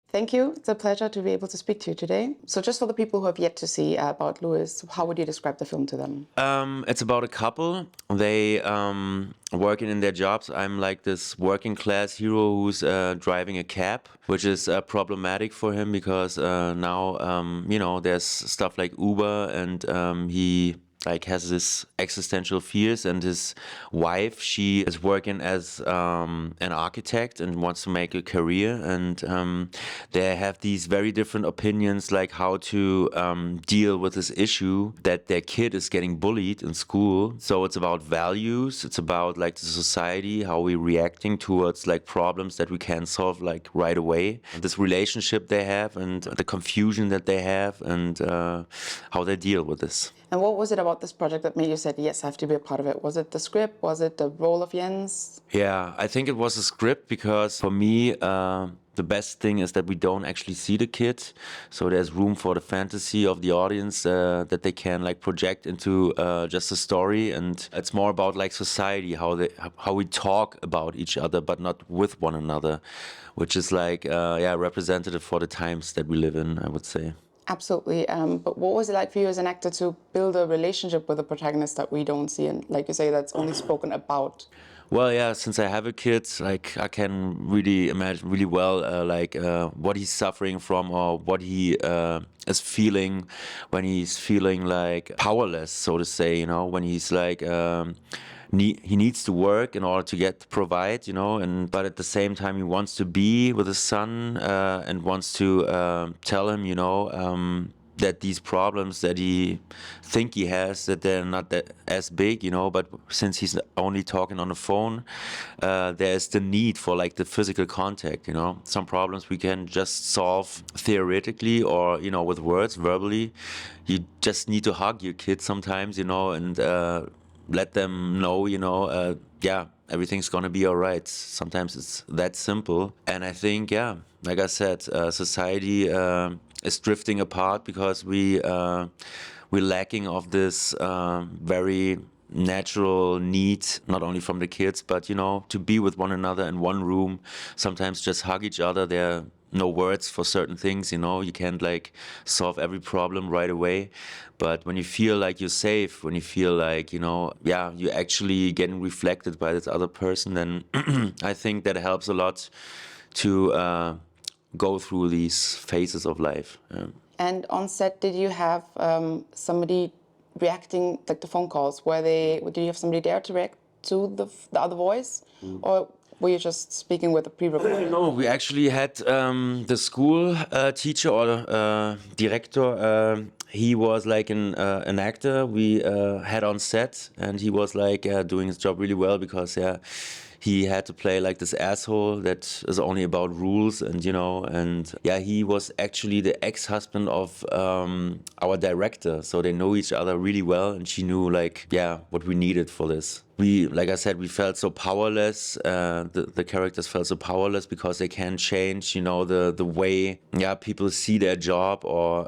Thank you. It's a pleasure to be able to speak to you today. So just for the people who have yet to see about Louis, how would you describe the film to them? It's about a couple. They working in their jobs. I'm like this working class hero who's driving a cab, which is problematic for him because now there's stuff like Uber, and he like has this existential fears, and his wife, she is working as an architect and wants to make a career, and they have these very different opinions like how to deal with this issue that their kid is getting bullied in school. So it's about values, it's about like the society, how we're reacting towards like problems that we can't solve like right away, this relationship they have and the confusion that they have, and how they deal with this. And what was it about this project that made you say, yes, I have to be a part of it? Was it the script? Was it the role of Jens? Yeah, I think it was a script because for me, the best thing is that we don't actually see the kid. So there's room for the fantasy of the audience that they can like project into just a story. And it's more about like society, how we talk about each other, but not with one another, which is like, representative for the times that we live in, I would say. Absolutely. But what was it like for you as an actor to build a relationship with a protagonist that we don't see, and like you say, that's only spoken about? Well, yeah, since I have a kid, like I can really imagine really well, what he's suffering from, or what he is feeling when he's feeling like powerless, so to say. When he's like he needs to work in order to provide, and but at the same time he wants to be with his son and wants to tell him, that these problems that he has, that they're not that as big, but since he's only talking on the phone, there's the need for like the physical contact, some problems we can just solve theoretically or, with words, verbally. You just need to hug your kid sometimes, and let them know, everything's gonna be all right. Sometimes it's that simple. And I think, like I said, society is drifting apart because we're lacking of this very natural need, not only from the kids, but to be with one another in one room. Sometimes just hug each other. There are no words for certain things, you can't like solve every problem right away. But when you feel like you're safe, when you feel like, you're actually getting reflected by this other person, then I think that helps a lot to go through these phases of life. Yeah. And on set, did you have somebody reacting, like the phone calls? Did you have somebody there to react to the other voice? Or were you just speaking with a pre-recorded? No, we actually had the school teacher or director. He was like an actor we had on set, and he was like doing his job really well because he had to play like this asshole that is only about rules, and he was actually the ex-husband of our director, so they know each other really well, and she knew like what we needed for this. Like I said, we felt so powerless. The characters felt so powerless because they can't change, the way people see their job, or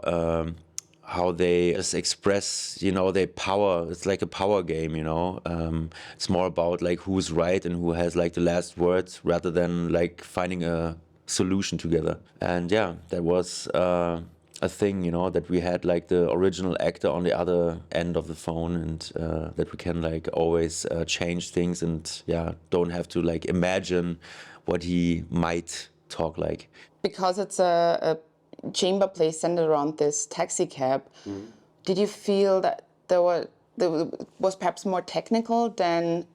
how they just express, their power. It's like a power game, it's more about like who's right and who has like the last words, rather than like finding a solution together. And that was a thing, that we had like the original actor on the other end of the phone, and that we can like always change things, and don't have to like imagine what he might talk like. Because it's a chamber play centered around this taxi cab, did you feel that there was perhaps more technical than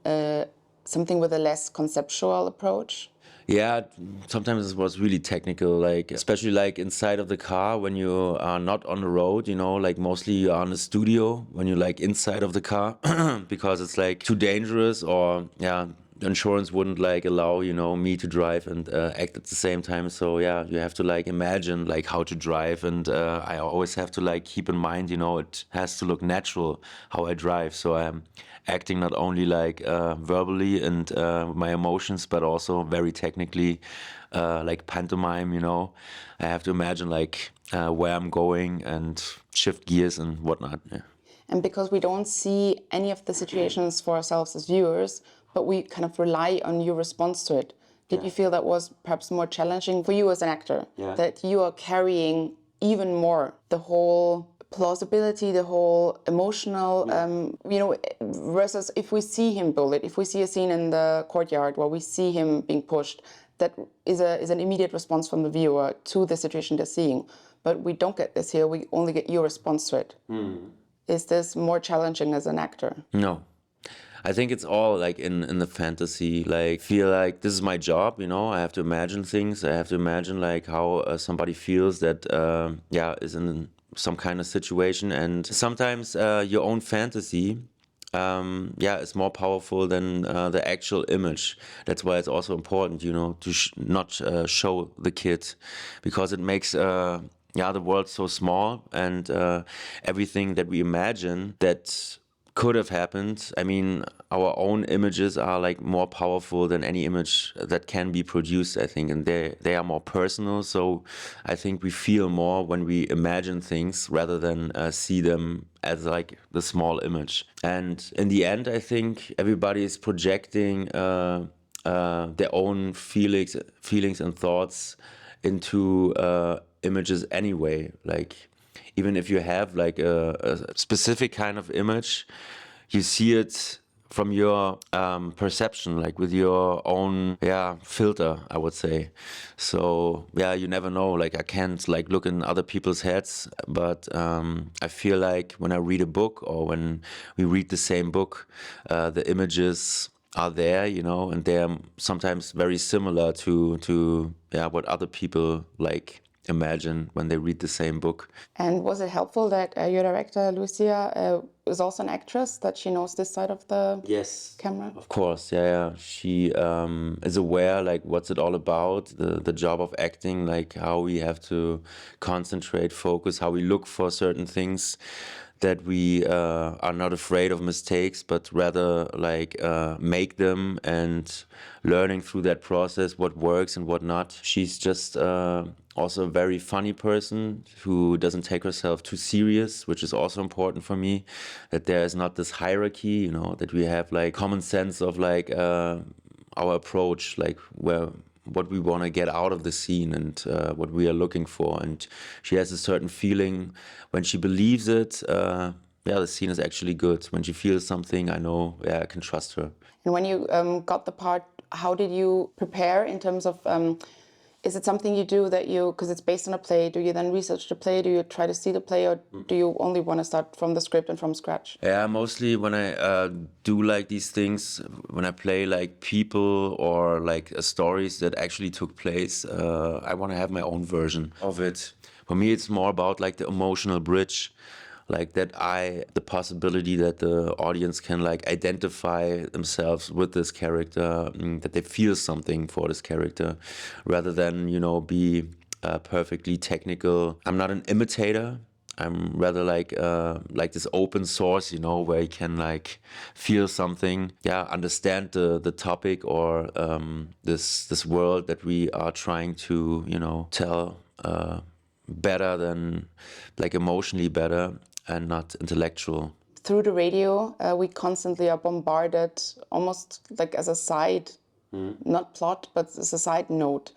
something with a less conceptual approach? Yeah, sometimes it was really technical, like especially like inside of the car when you are not on the road, like mostly you are in the studio when you're like inside of the car because it's like too dangerous, or the insurance wouldn't like allow me to drive and act at the same time. So you have to like imagine like how to drive, and I always have to like keep in mind, it has to look natural how I drive. So I'm acting not only like verbally and my emotions, but also very technically, like pantomime. I have to imagine like where I'm going and shift gears and whatnot. Yeah. And because we don't see any of the situations for ourselves as viewers, but we kind of rely on your response to it, Did you feel that was perhaps more challenging for you as an actor? Yeah. That you are carrying even more the whole plausibility, the whole emotional, versus if we see him bullied, if we see a scene in the courtyard where we see him being pushed, that is an immediate response from the viewer to the situation they're seeing. But we don't get this here, we only get your response to it. Is this more challenging as an actor? No. I think it's all like in the fantasy, like feel like this is my job, I have to imagine things. I have to imagine like how somebody feels that, is in some kind of situation. And sometimes your own fantasy, is more powerful than the actual image. That's why it's also important, to not show the kid, because it makes the world so small, and everything that we imagine that could have happened. I mean, our own images are like more powerful than any image that can be produced, I think, and they are more personal. So I think we feel more when we imagine things rather than see them as like the small image. And in the end, I think everybody is projecting their own feelings and thoughts into images anyway. Like, even if you have like a specific kind of image, you see it from your perception, like with your own filter, I would say. So you never know. Like, I can't like look in other people's heads, but I feel like when I read a book or when we read the same book, the images are there, and they're sometimes very similar to what other people like imagine when they read the same book. And was it helpful that your director, Lucia, is also an actress, that she knows this side of the camera? Of course, She is aware, like, what's it all about, the job of acting, like how we have to concentrate, focus, how we look for certain things, that we are not afraid of mistakes, but rather like make them, and learning through that process what works and what not. She's just also a very funny person who doesn't take herself too serious, which is also important for me, that there is not this hierarchy, that we have like common sense of like our approach, like what we want to get out of the scene, and what we are looking for. And she has a certain feeling when she believes it. The scene is actually good. When she feels something, I know, I can trust her. And when you got the part, how did you prepare in terms of, is it something you do that because it's based on a play, do you then research the play? Do you try to see the play, or do you only want to start from the script and from scratch? Yeah, mostly when I do like these things, when I play like people or like stories that actually took place, I want to have my own version of it. For me, it's more about like the emotional bridge, like the possibility that the audience can like identify themselves with this character, that they feel something for this character, rather than, be perfectly technical. I'm not an imitator. I'm rather like this open source, where you can like feel something, understand the topic, or this world that we are trying to, tell better than, like, emotionally better and not intellectual. Through the radio, we constantly are bombarded, almost like as a side, not plot, but as a side note,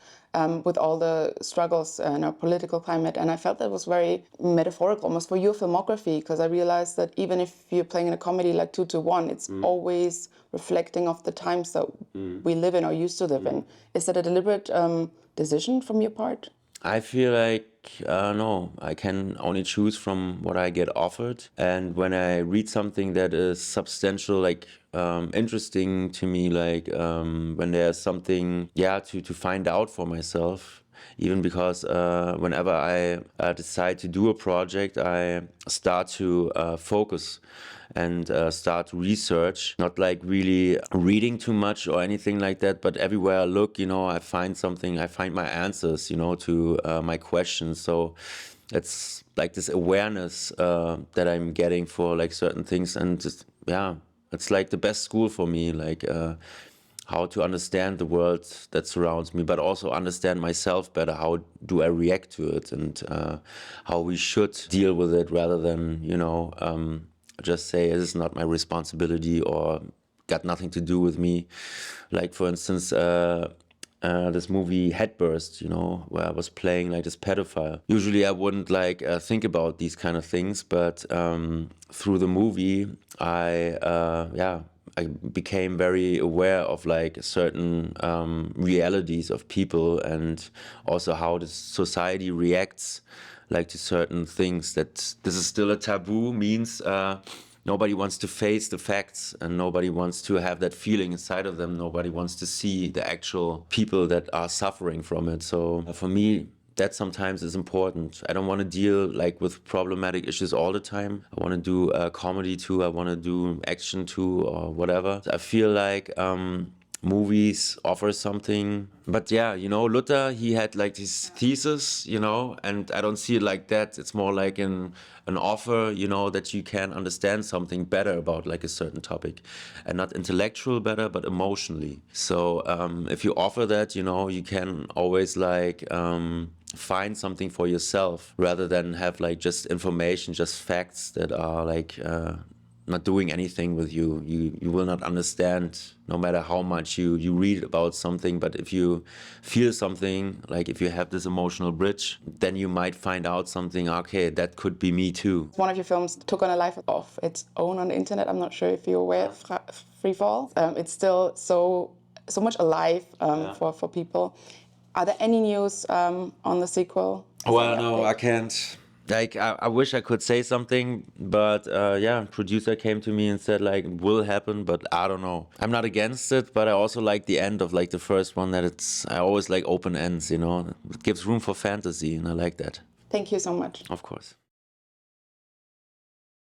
with all the struggles in our political climate. And I felt that was very metaphorical, almost for your filmography, because I realized that even if you're playing in a comedy like 2 to 1, it's always reflecting of the times that we live in or used to live in. Is that a deliberate decision from your part? I feel like, no, I can only choose from what I get offered. And when I read something that is substantial, like interesting to me, like when there's something, to find out for myself, even because whenever I decide to do a project, I start to focus and start to research, not like really reading too much or anything like that, but everywhere I look, I find something, I find my answers, to my questions. So it's like this awareness that I'm getting for like certain things, and just, it's like the best school for me, like how to understand the world that surrounds me, but also understand myself better. How do I react to it, and how we should deal with it, rather than, just say it is not my responsibility or got nothing to do with me. Like, for instance, this movie Headburst, you know, where I was playing like this pedophile. Usually I wouldn't like think about these kind of things, but through the movie, I became very aware of like certain realities of people, and also how the society reacts like to certain things. That this is still a taboo means nobody wants to face the facts, and nobody wants to have that feeling inside of them. Nobody wants to see the actual people that are suffering from it. So for me, that sometimes is important. I don't want to deal like with problematic issues all the time. I want to do comedy too. I want to do action too, or whatever. I feel like movies offer something. But yeah, you know, Luther, he had like his thesis, you know, and I don't see it like that. It's more like an offer, you know, that you can understand something better about like a certain topic, and not intellectual better, but emotionally. So if you offer that, you know, you can always like find something for yourself, rather than have like just information, just facts that are like not doing anything with you. You will not understand no matter how much you read about something. But if you feel something, like if you have this emotional bridge, then you might find out something, okay, that could be me too. One of your films took on a life of its own on the internet. I'm not sure if you're aware of Freefall. It's still so much alive for people. Are there any news on the sequel? Well, no, I can't. Like, I wish I could say something, but yeah, producer came to me and said like, will happen, but I don't know. I'm not against it, but I also like the end of like the first one, that I always like open ends, you know. It gives room for fantasy, and I like that. Thank you so much. Of course.